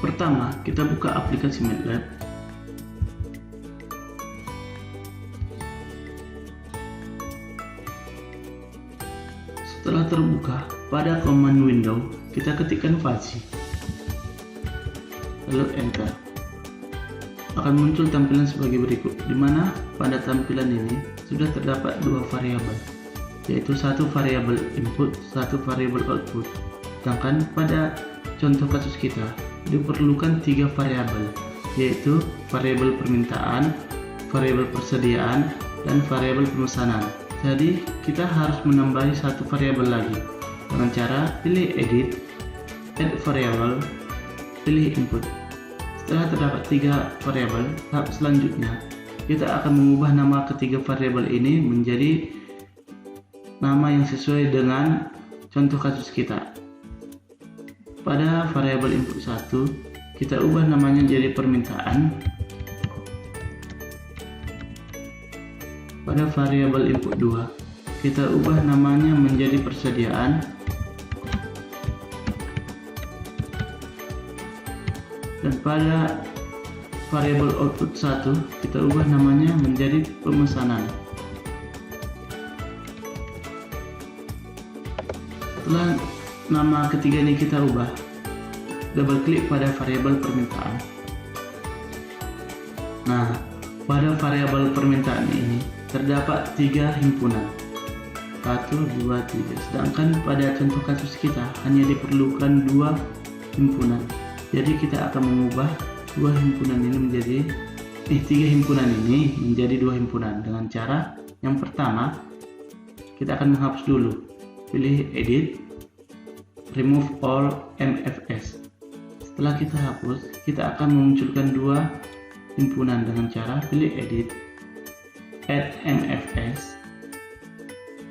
Pertama, kita buka aplikasi MATLAB. Setelah terbuka, pada command window kita ketikkan VASI, lalu enter. Akan muncul tampilan sebagai berikut, di mana pada tampilan ini sudah terdapat dua variabel, yaitu satu variabel input, satu variabel output. Sedangkan pada contoh kasus kita diperlukan tiga variabel, yaitu variabel permintaan, variabel persediaan, dan variabel pemesanan. Jadi kita harus menambahi satu variabel lagi dengan cara pilih edit, add variable, pilih input. Setelah terdapat tiga variabel, tahap selanjutnya kita akan mengubah nama ketiga variabel ini menjadi nama yang sesuai dengan contoh kasus kita. Pada variabel input 1, kita ubah namanya jadi permintaan. Pada variabel input 2, kita ubah namanya menjadi persediaan. Dan pada variabel output 1, kita ubah namanya menjadi pemesanan. Setelah nama ketiga ini kita ubah, double klik pada variabel permintaan. Nah, pada variabel permintaan ini terdapat tiga himpunan, 1, 2, 3. Sedangkan pada contoh kasus kita hanya diperlukan dua himpunan. Jadi kita akan mengubah tiga himpunan ini menjadi dua himpunan dengan cara yang pertama, kita akan menghapus dulu. Pilih edit, remove all MFS. Setelah kita hapus, kita akan memunculkan dua himpunan dengan cara pilih edit, add MFS,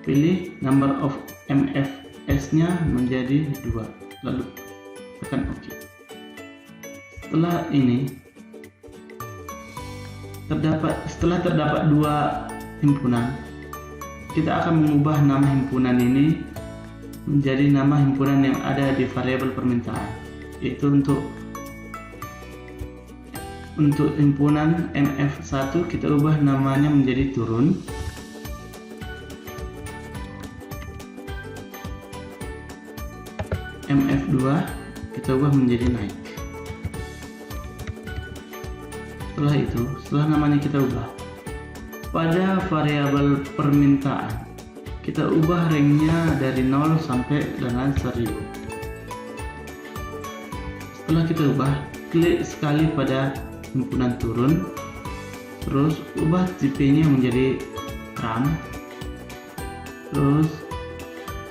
pilih number of MFS-nya menjadi 2, lalu tekan OK. Setelah terdapat dua himpunan, kita akan mengubah nama himpunan ini menjadi nama himpunan yang ada di variabel permintaan, yaitu untuk himpunan MF1 kita ubah namanya menjadi turun. MF2 kita ubah menjadi naik. Setelah namanya kita ubah, pada variabel permintaan kita ubah ranknya dari 0 sampai dengan 1000. Setelah kita ubah, klik sekali pada himpunan turun, terus ubah tipenya menjadi RAM, terus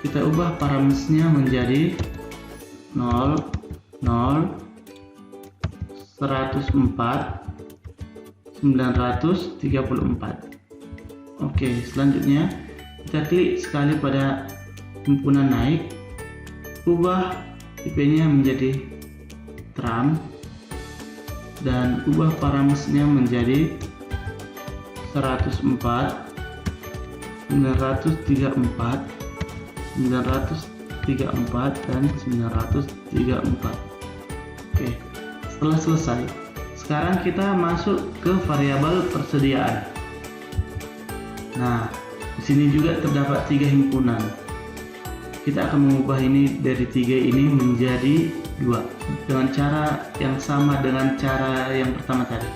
kita ubah parametersnya menjadi 0, 0, 104, 934. Oke, selanjutnya kita klik sekali pada himpunan naik, ubah tipenya menjadi TRAM, dan ubah parametersnya menjadi 104, 934, 934, dan 934. Oke, setelah selesai, sekarang kita masuk ke variabel persediaan. Nah, di sini juga terdapat tiga himpunan. Kita akan mengubah ini dari tiga ini menjadi 2 dengan cara yang sama dengan cara yang pertama tadi.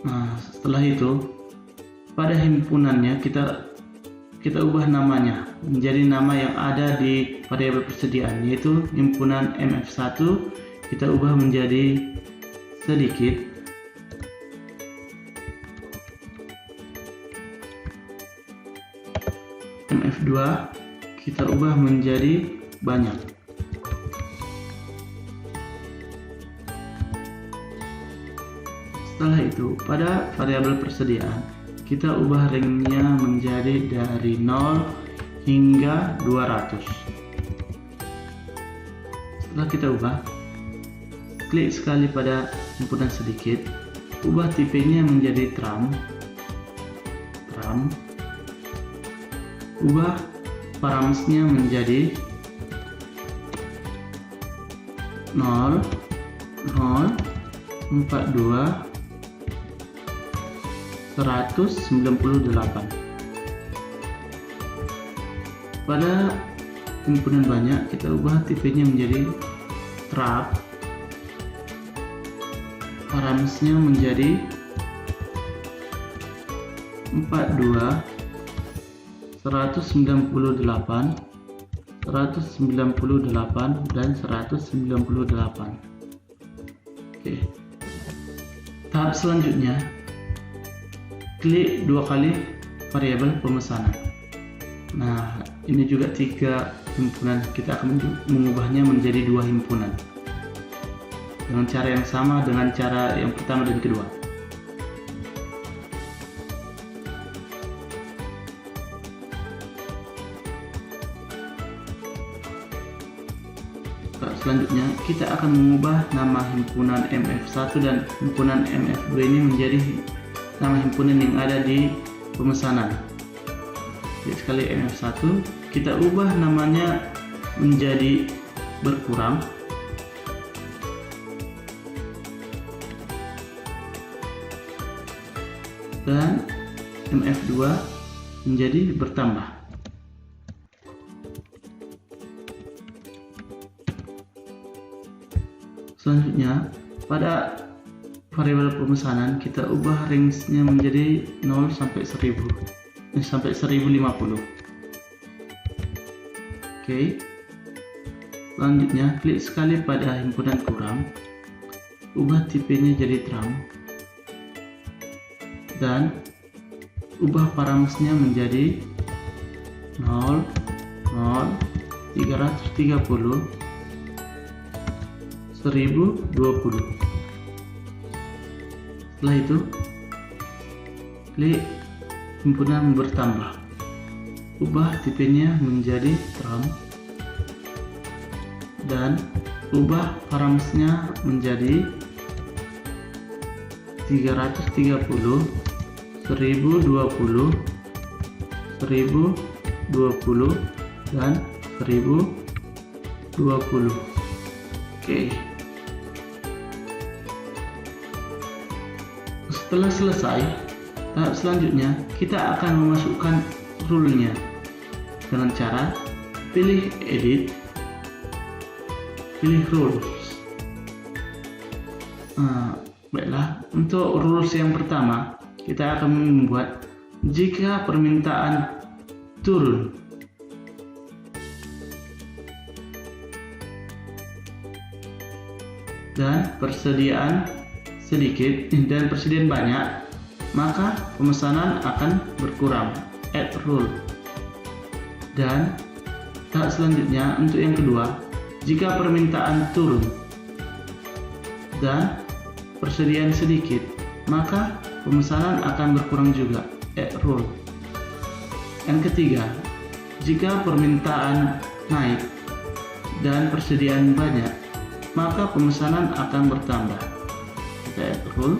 Nah, setelah itu pada himpunannya kita ubah namanya menjadi nama yang ada di variabel persediaan, yaitu himpunan MF1 kita ubah menjadi sedikit, MF2 kita ubah menjadi banyak. Setelah itu, pada variabel persediaan kita ubah ranknya menjadi dari 0 hingga 200. Setelah kita ubah, klik sekali pada himpunan sedikit, ubah tipenya menjadi tram, ubah params-nya menjadi 0, 0, 42, 198. Pada himpunan banyak, kita ubah tipenya menjadi trap, params-nya menjadi 42, 198, 198, dan 198. Oke. Tahap selanjutnya, klik 2 kali variabel pemesanan. Nah, ini juga 3 himpunan, kita akan mengubahnya menjadi 2 himpunan dengan cara yang sama dengan cara yang pertama dan kedua. Selanjutnya, kita akan mengubah nama himpunan MF1 dan himpunan MF2 ini menjadi nama himpunan yang ada di pemesanan. Jadi sekali MF1, kita ubah namanya menjadi berkurang, dan MF2 menjadi bertambah. Selanjutnya, pada variabel pemesanan kita ubah range-nya menjadi 0 sampai 1000. Sampai 1050. Oke. Selanjutnya, klik sekali pada himpunan kurang, ubah tipenya jadi tram, dan ubah params-nya menjadi 0, 0, 330, 1020. Setelah itu, klik himpunan bertambah, ubah tipenya menjadi tram, dan ubah params-nya menjadi 330, 1020, 1020, dan 1020. Oke. Setelah selesai, tahap selanjutnya kita akan memasukkan rule-nya dengan cara pilih edit, pilih rules. Baiklah, untuk rules yang pertama kita akan membuat jika permintaan turun dan persediaan sedikit dan persediaan banyak, maka pemesanan akan berkurang, add rule. Dan tahap selanjutnya untuk yang kedua, jika permintaan turun dan persediaan sedikit, maka pemesanan akan berkurang juga, add rule. Yang ketiga, jika permintaan naik dan persediaan banyak, maka pemesanan akan bertambah, kita add rule.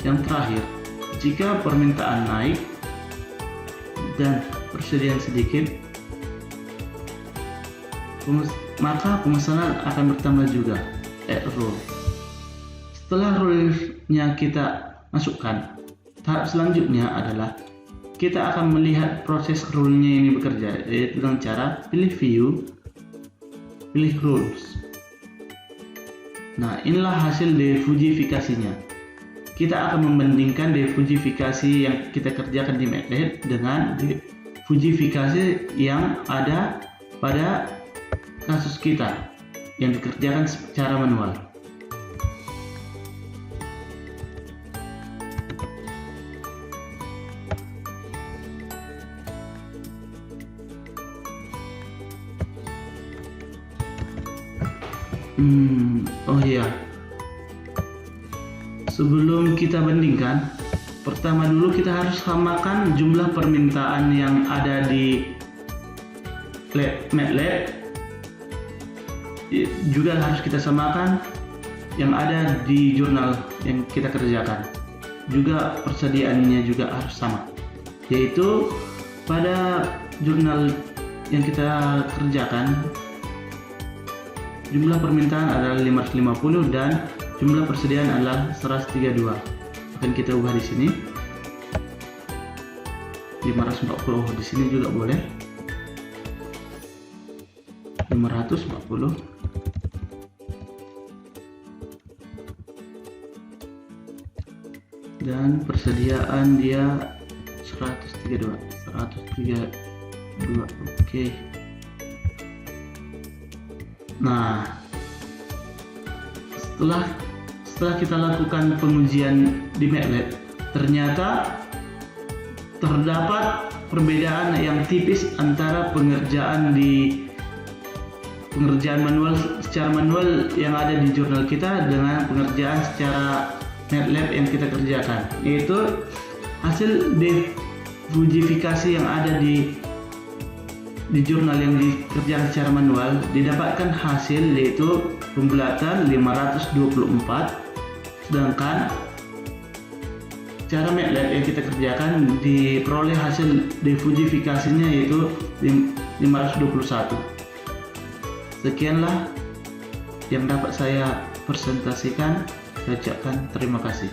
Yang terakhir, jika permintaan naik dan persediaan sedikit, maka pemesanan akan bertambah juga, add rule. Setelah rule-nya kita masukkan, tahap selanjutnya adalah kita akan melihat proses rule-nya ini bekerja, yaitu dengan cara pilih view, pilih rules. Nah, inilah hasil defujifikasinya. Kita akan membandingkan defujifikasi yang kita kerjakan di MATLAB dengan defujifikasi yang ada pada kasus kita yang dikerjakan secara manual. Oh iya, sebelum kita bandingkan, pertama dulu kita harus samakan jumlah permintaan yang ada di MATLAB, juga harus kita samakan yang ada di jurnal yang kita kerjakan. Juga persediaannya juga harus sama, yaitu pada jurnal yang kita kerjakan jumlah permintaan adalah 550 dan jumlah persediaan adalah 132. Akan kita ubah di sini 540, di sini juga boleh 540. Dan persediaan dia 132. Oke. Nah, setelah kita lakukan pengujian di MATLAB, ternyata terdapat perbedaan yang tipis antara pengerjaan manual secara manual yang ada di jurnal kita dengan pengerjaan secara MATLAB yang kita kerjakan, yaitu hasil defujifikasi yang ada di jurnal yang dikerjakan secara manual didapatkan hasil yaitu pembulatan 524, sedangkan cara MATLAB yang kita kerjakan diperoleh hasil defujifikasinya yaitu 521. Sekianlah yang dapat saya presentasikan. Saya ucapkan terima kasih.